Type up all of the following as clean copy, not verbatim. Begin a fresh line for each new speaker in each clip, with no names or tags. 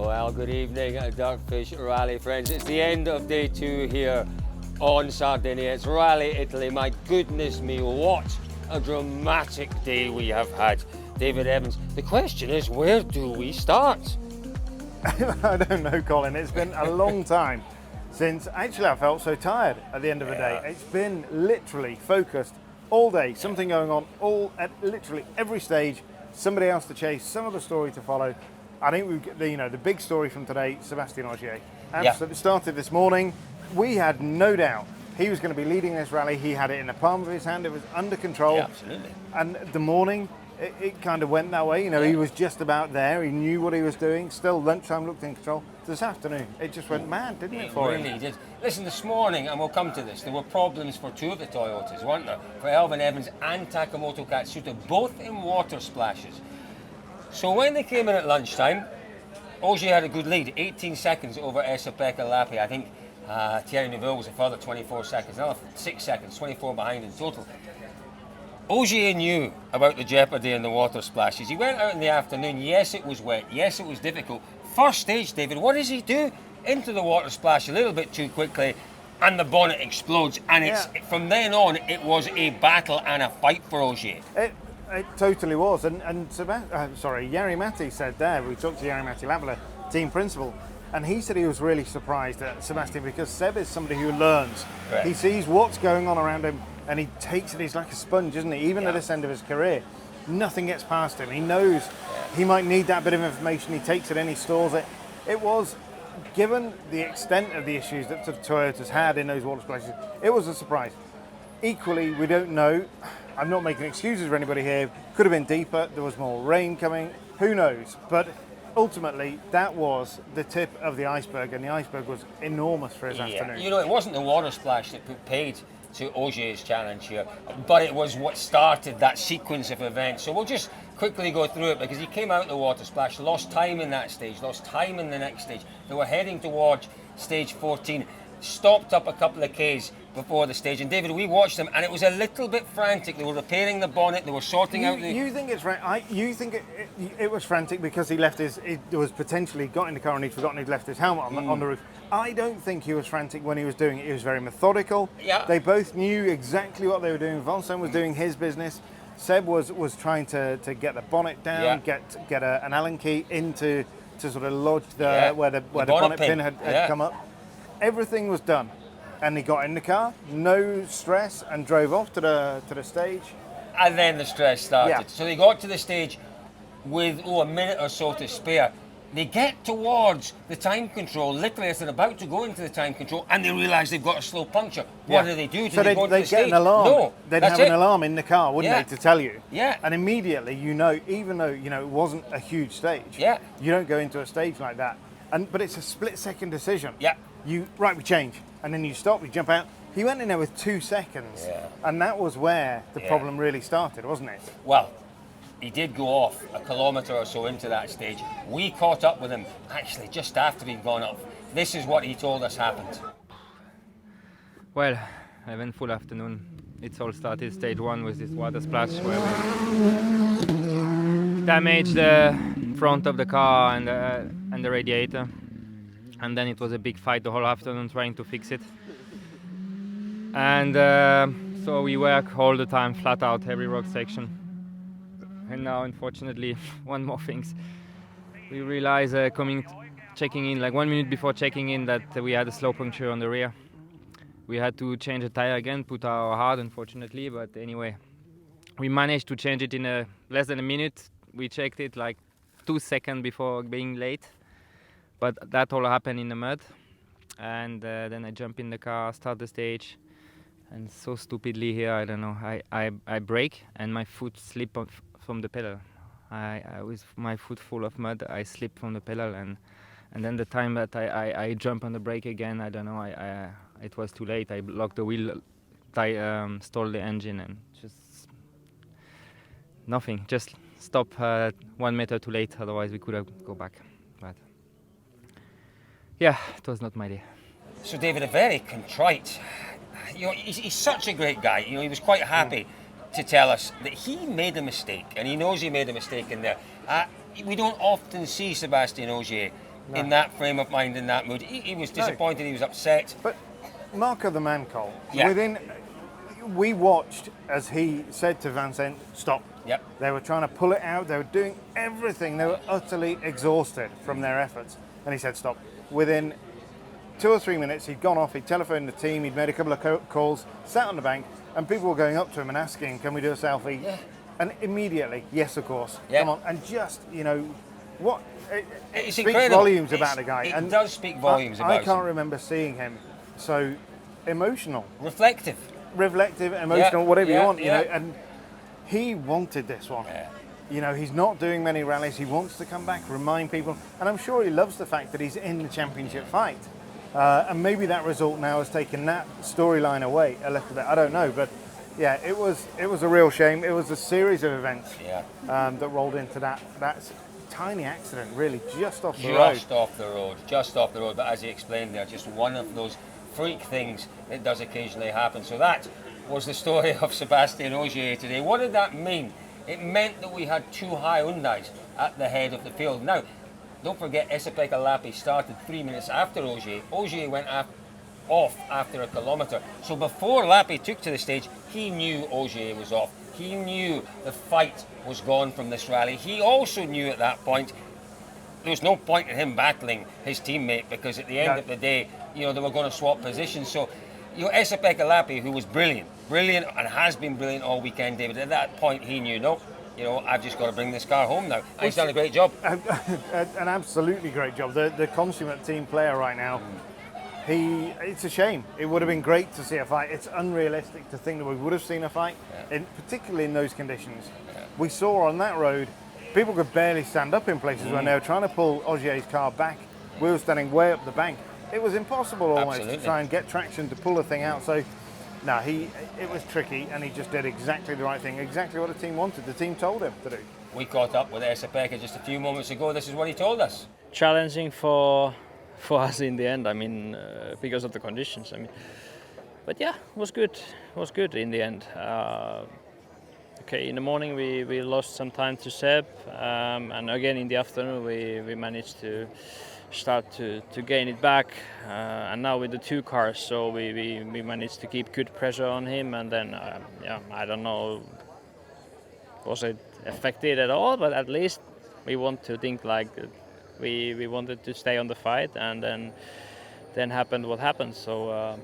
Well, good evening, Duckfish Rally friends. It's the end of day 2 here on Sardinia. It's Rally Italy. My goodness me, what a dramatic day we have had. David Evans, the question is, where do we start?
I don't know, Colin. It's been a long time since actually I felt so tired at the end of the day. It's been literally focused all day, something going on at literally every stage, somebody else to chase, some other story to follow. I think the big story from today, Sebastian Ogier. Absolutely started this morning. We had no doubt he was going to be leading this rally. He had it in the palm of his hand. It was under control.
Yeah, absolutely.
And the morning, it kind of went that way. He was just about there. He knew what he was doing. Still, lunchtime looked in control. This afternoon, it just went mad, didn't it, for him?
It really did. Listen, this morning, and we'll come to this, there were problems for 2 of the Toyotas, weren't there? For Elvin Evans and Takamoto Katsuta, both in water splashes. So when they came in at lunchtime, Ogier had a good lead, 18 seconds over Esa-Pekka Lappi. I think Thierry Neuville was a further 24 seconds, another 6 seconds, 24 behind in total. Ogier knew about the jeopardy in the water splashes. He went out in the afternoon. Yes, it was wet. Yes, it was difficult. First stage, David, what does he do? Into the water splash a little bit too quickly, and the bonnet explodes. And from then on, it was a battle and a fight for Ogier.
It totally was, and Jari Matti said there, we talked to Jari Matti Lavela, team principal, and he said he was really surprised at Sebastian because Seb is somebody who learns. Right. He sees what's going on around him and he takes it, he's like a sponge, isn't he? Even at this end of his career, nothing gets past him. He knows he might need that bit of information, he takes it in, he stores it. It was, given the extent of the issues that the Toyotas had in those water splashes, it was a surprise. Equally, we don't know. I'm not making excuses for anybody here. Could have been deeper. There was more rain coming. Who knows? But ultimately, that was the tip of the iceberg, and the iceberg was enormous for his afternoon.
It wasn't the water splash that put paid to Ogier's challenge here, but it was what started that sequence of events. So we'll just quickly go through it because he came out the water splash, lost time in that stage, lost time in the next stage. They were heading towards stage 14. Stopped up a couple of Ks before the stage, and David, we watched them, and it was a little bit frantic. They were repairing the bonnet, they were sorting out the...
You think it's you think it was frantic because he left got in the car and he'd forgotten he'd left his helmet on the roof. I don't think he was frantic when he was doing it. He was very methodical.
Yeah.
They both knew exactly what they were doing. Vonson was doing his business. Seb was trying to get the bonnet down, get an Allen key to sort of lodge where the bonnet pin had come up. Everything was done, and he got in the car, no stress, and drove off to the stage.
And then the stress started.
Yeah.
So they got to the stage with a minute or so to spare. They get towards the time control, literally as they're about to go into the time control, and they realise they've got a slow puncture. What do?
So
they go to the
get
stage?
an alarm.
No,
they'd have an alarm in the car, wouldn't they, to tell you?
Yeah.
And immediately, even though it wasn't a huge stage, you don't go into a stage like that. But it's a split-second decision.
Yeah.
We change, and then you stop, you jump out. He went in there with 2 seconds, and that was where the problem really started, wasn't it?
Well, he did go off a kilometre or so into that stage. We caught up with him, actually, just after he'd gone off. This is what he told us happened.
Well, eventful afternoon. It's all started stage 1 with this water splash where we damaged the front of the car and the radiator. And then it was a big fight the whole afternoon trying to fix it. And so we work all the time, flat out, every rock section. And now, unfortunately, one more thing. We realized checking in, like 1 minute before checking in, that we had a slow puncture on the rear. We had to change the tire again, put our hard, unfortunately, but anyway. We managed to change it in less than a minute. We checked it like 2 seconds before being late. But that all happened in the mud, and then I jump in the car, start the stage, and so stupidly here, I don't know, I brake and my foot slipped from the pedal. I with my foot full of mud, I slipped from the pedal, and then the time that I jump on the brake again, I don't know, it was too late. I locked the wheel, stalled the engine, and just nothing. Just stop 1 meter too late, otherwise we could have go back. But yeah, it was not my day.
So David, a very contrite. He's such a great guy. He was quite happy to tell us that he made a mistake, and he knows he made a mistake in there. We don't often see Sebastian Ogier in that frame of mind, in that mood. He was disappointed, he was upset.
But Marco the man, Cole,
Yeah.
we watched as he said to Van Zandt, stop.
Yep.
They were trying to pull it out, they were doing everything, they were utterly exhausted from their efforts. And he said, stop. Within 2 or 3 minutes, he'd gone off, he'd telephoned the team, he'd made a couple of calls, sat on the bank, and people were going up to him and asking, can we do a selfie?
Yeah.
And immediately, yes, of course.
Yeah.
Come on. And just, what? It speaks
incredible.
volumes about the guy.
It does speak volumes about him.
I can't remember seeing him so emotional.
Reflective,
emotional, whatever you want,
yeah.
and he wanted this one.
Yeah.
He's not doing many rallies. He wants to come back, remind people, and I'm sure he loves the fact that he's in the championship fight. And maybe that result now has taken that storyline away a little bit. I don't know, but yeah, it was a real shame. It was a series of events that rolled into that tiny accident, really, just off the road.
Just off the road. But as he explained there, just one of those freak things that does occasionally happen. So that was the story of Sebastian Ogier today. What did that mean? It meant that we had 2 Hyundais at the head of the field. Now, don't forget, Esa-Pekka Lappi started 3 minutes after Ogier. Ogier went off after a kilometre. So before Lappi took to the stage, he knew Ogier was off. He knew the fight was gone from this rally. He also knew at that point there was no point in him battling his teammate, because at the end of the day, they were going to swap positions. So, Esa-Pekka Lappi, who was brilliant and has been brilliant all weekend, David, at that point he knew, no, I've just got to bring this car home now. And he's done a great job.
An absolutely great job. The consummate team player right now. It's a shame. It would have been great to see a fight. It's unrealistic to think that we would have seen a fight, particularly in those conditions. Yeah. We saw on that road, people could barely stand up in places when they were trying to pull Ogier's car back. We were standing way up the bank. It was impossible almost to try and get traction to pull the thing out. So, no, it was tricky, and he just did exactly the right thing, exactly what the team wanted. The team told him to do.
We caught up with Esa-Pekka just a few moments ago. This is what he told us.
Challenging for us in the end, because of the conditions. But yeah, it was good. It was good in the end. In the morning we lost some time to Seb, and again in the afternoon we managed to start to gain it back. And now with the 2 cars, so we managed to keep good pressure on him. And then I don't know, was it affected at all? But at least we want to think like we wanted to stay on the fight, and then happened what happened. So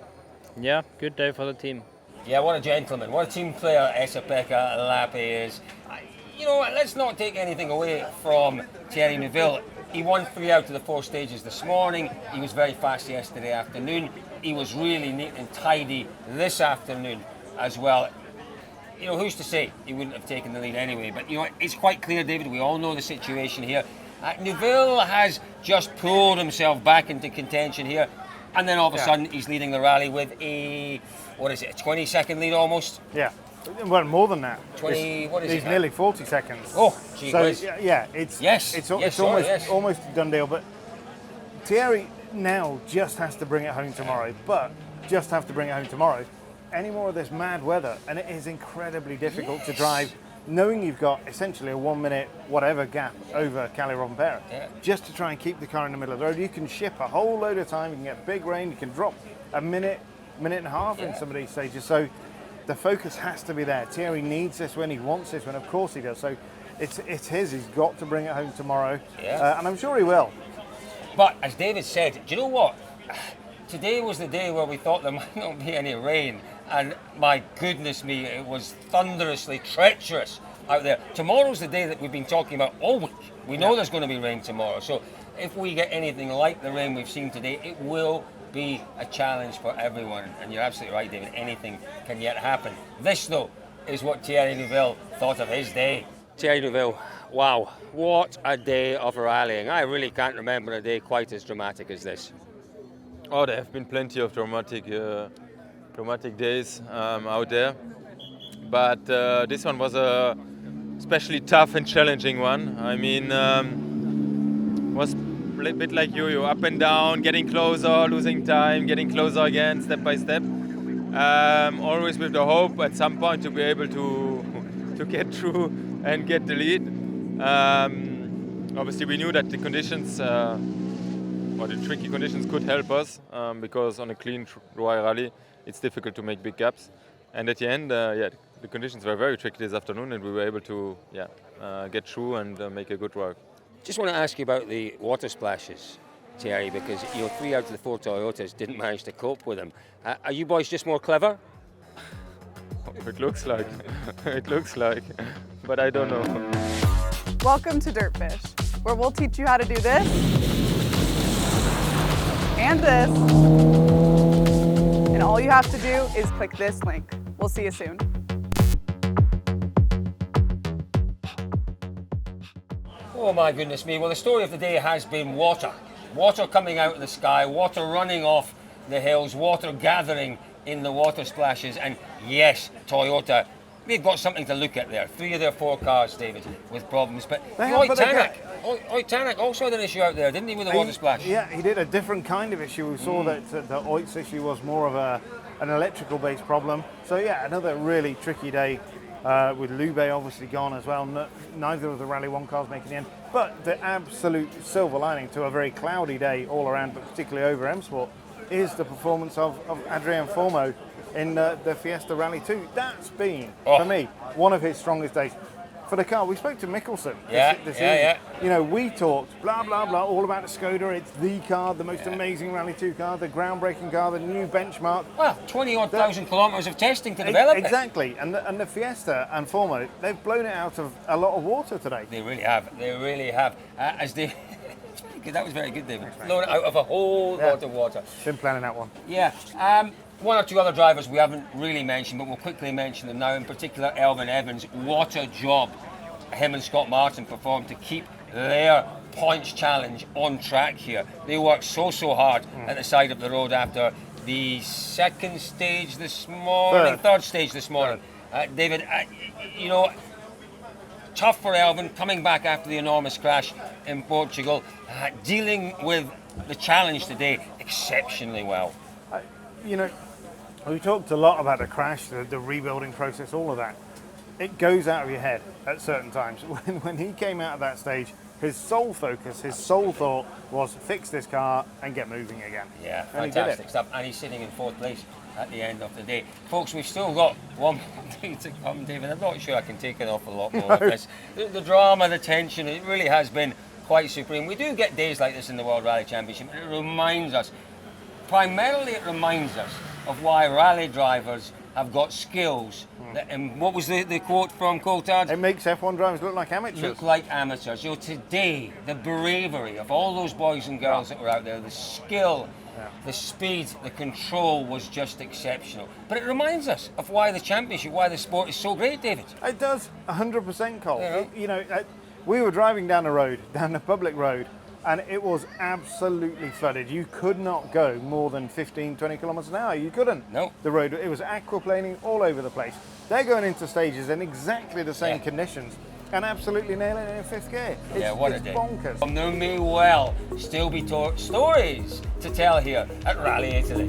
good day for the team.
Yeah, what a gentleman, what a team player Esa-Pekka Lappi is. Let's not take anything away from Thierry Neuville. He won 3 out of the 4 stages this morning. He was very fast yesterday afternoon. He was really neat and tidy this afternoon as well. Who's to say he wouldn't have taken the lead anyway? But it's quite clear, David, we all know the situation here. Neuville has just pulled himself back into contention here, and then all of a sudden he's leading the rally with a 20-second lead almost?
Yeah, well, more than that.
20, what is
He's
it?
nearly 40 seconds.
Oh, gee whiz.
It's almost a done deal, but Thierry now just has to bring it home tomorrow, Any more of this mad weather, and it is incredibly difficult to drive, knowing you've got essentially a 1 minute whatever gap over Calle Rompera, just to try and keep the car in the middle of the road. You can ship a whole load of time, you can get big rain, you can drop a minute and a half in some of these stages. So the focus has to be there. Thierry needs this win, he wants this win, of course he does. So it's his, he's got to bring it home tomorrow, and I'm sure he will.
But as David said, do you know what? Today was the day where we thought there might not be any rain, and my goodness me, it was thunderously treacherous out there. Tomorrow's the day that we've been talking about all week. We know there's going to be rain tomorrow, so if we get anything like the rain we've seen today, it will be a challenge for everyone. And you're absolutely right, David, anything can yet happen. This, though, is what Thierry Neuville thought of his day. Thierry Neuville, wow, what a day of rallying. I really can't remember a day quite as dramatic as this.
Oh, there have been plenty of dramatic days out there, but this one was a especially tough and challenging one. I mean, was a bit like you're up and down, getting closer, losing time, getting closer again, step by step. Always with the hope at some point to be able to get through and get the lead. Obviously, we knew that the conditions or the tricky conditions could help us because on a clean dry rally, it's difficult to make big gaps. And at the end, the conditions were very tricky this afternoon, and we were able to get through and make a good work.
Just want to ask you about the water splashes, Thierry, because 3 out of the 4 Toyotas didn't manage to cope with them. Are you boys just more clever?
It looks like, it looks like, but I don't know.
Welcome to Dirtfish, where we'll teach you how to do this and this. And all you have to do is click this link. We'll see you soon.
Oh my goodness me, well the story of the day has been water. Water coming out of the sky, water running off the hills, water gathering in the water splashes, and yes, Toyota, they've got something to look at there. 3 of their 4 cars, David, with problems, but Oyt Tanak also had an issue out there, didn't he, with the water splash?
Yeah, he did a different kind of issue. We saw that the Oyt's issue was more of an electrical-based problem. So yeah, another really tricky day. With Lube obviously gone as well. Neither of the Rally 1 cars making the end. But the absolute silver lining to a very cloudy day all around, but particularly over M Sport, is the performance of Adrian Formeau in the Fiesta Rally 2. That's been, for me, one of his strongest days. For the car, we spoke to Mikkelsen this evening. You know, we talked blah, blah, blah, all about the Skoda. It's the car, the most amazing Rally 2 car, the groundbreaking car, the new benchmark.
Well, 20-odd thousand kilometres of testing to develop it.
Exactly, and the Fiesta and Formeau, they've blown it out of a lot of water today.
They really have, they really have. That was very good, David. Blown it out of a whole lot of water.
Been planning that one.
Yeah. 1 or 2 other drivers we haven't really mentioned, but we'll quickly mention them now. In particular, Elfyn Evans. What a job him and Scott Martin performed to keep their points challenge on track here. They worked so hard at the side of the road after the third stage this morning. David, tough for Elfyn, coming back after the enormous crash in Portugal, dealing with the challenge today exceptionally well.
We talked a lot about the crash, the rebuilding process, all of that. It goes out of your head at certain times. When he came out of that stage, his sole focus, his sole thought was fix this car and get moving again.
Yeah, fantastic stuff. And he's sitting in 4th place at the end of the day. Folks, we've still got one more day to come, David. I'm not sure I can take an awful lot more of this. The drama, the tension, it really has been quite supreme. We do get days like this in the World Rally Championship, and it reminds us of why rally drivers have got skills. And what was the quote from Coulthard?
It makes F1 drivers look like amateurs.
Today, the bravery of all those boys and girls that were out there, the skill, the speed, the control was just exceptional. But it reminds us of why the championship, why the sport is so great, David.
It does, 100%, Cole. We were driving down the public road, and it was absolutely flooded. You could not go more than 15, 20 kilometres an hour. You couldn't.
No.
The road, it was aquaplaning all over the place. They're going into stages in exactly the same conditions and absolutely nailing it in 5th gear.
What a day. Bonkers. There may well still be stories to tell here at Rally Italy.